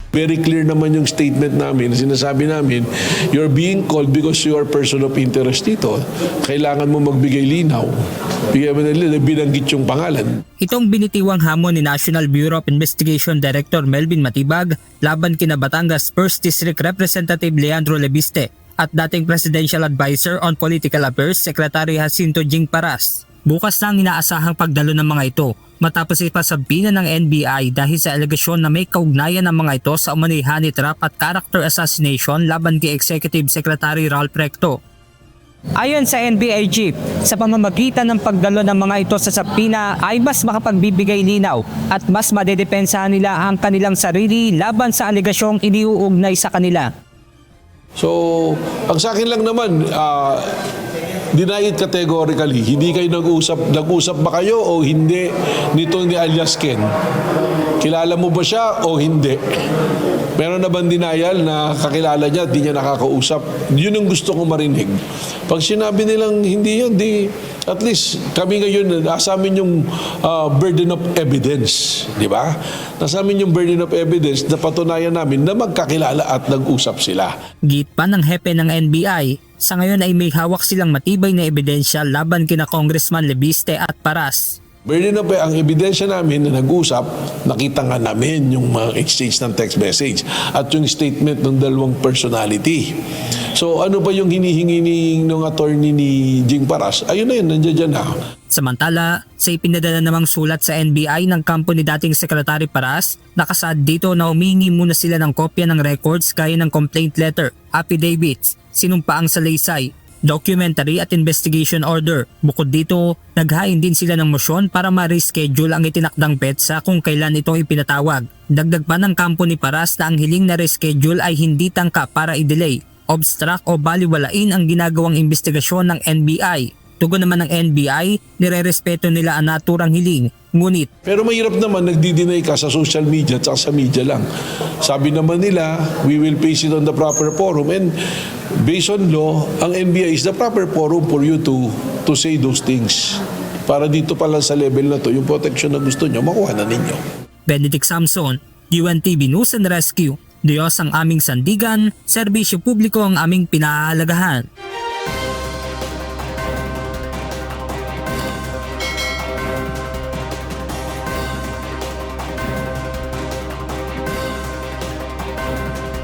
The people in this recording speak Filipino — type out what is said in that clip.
Very clear naman yung statement namin, sinasabi namin, you're being called because you are person of interest dito. Kailangan mo magbigay linaw. Bigyan mo nila, binanggit yung pangalan. Itong binitiwang hamon ni National Bureau of Investigation Director Melvin Matibag laban kina Batangas 1st District Representative Leandro Lebiste at dating Presidential Advisor on Political Affairs Secretary Jacinto Jing Paras. Bukas na ang inaasahang pagdalo ng mga ito matapos ipasabina ng NBI dahil sa alegasyon na may kaugnayan ng mga ito sa umano'y honey trap at character assassination laban kay Executive Secretary Ralph Recto. Ayon sa NBI Chief, sa pamamagitan ng pagdalo ng mga ito sa sabina ay mas makapagbibigay linaw at mas madedepensahan nila ang kanilang sarili laban sa alegasyong iniuugnay sa kanila. So, ang sa akin lang naman, deny it categorically. Hindi kayo nag-usap ba kayo o hindi nito ni alias Ken? Kilala mo ba siya o hindi? Meron na bang denial na kakilala niya at di niya nakakausap? Yun ang gusto kong marinig. Pag sinabi nilang hindi yun, di at least kami ngayon, nasa amin yung burden of evidence. Di ba? Nasa amin yung burden of evidence na patunayan namin na magkakilala at nag-usap sila. Git pa ng hepe ng NBI, sa ngayon ay may hawak silang matibay na ebidensya laban kina Congressman Lebiste at Paras. Burden of ang ebidensya namin na nag-usap, nakita nga namin yung mga exchange ng text message at yung statement ng dalawang personality. So ano ba yung hinihingi ng attorney ni Jing Paras? Ayun na yun, nandiyan na. Samantala, sa ipinadala namang sulat sa NBI ng kampo ni dating Secretary Paras, nakasad dito na humingi muna sila ng kopya ng records gaya ng complaint letter, affidavits, sinumpaang salaysay, documentary at investigation order. Bukod dito, naghain din sila ng motion para ma-reschedule ang itinakdang petsa kung kailan ito ipinatawag. Dagdag pa ng kampo ni Paras na ang hiling na reschedule ay hindi tangka para i-delay, obstruct o baliwalain ang ginagawang investigasyon ng NBI. Tugon naman ng NBI, nirerespeto nila ang naturang hiling. Ngunit, pero mahirap naman nagdi-deny ka sa social media at sa media lang. Sabi naman nila, we will face it on the proper forum and based on law, ang NBI is the proper forum for you to say those things. Para dito pala sa level na to, yung protection na gusto nyo, makuha na ninyo. Benedict Samson, UNTV News and Rescue. Diyos ang aming sandigan, serbisyo publiko ang aming pinahahalagahan.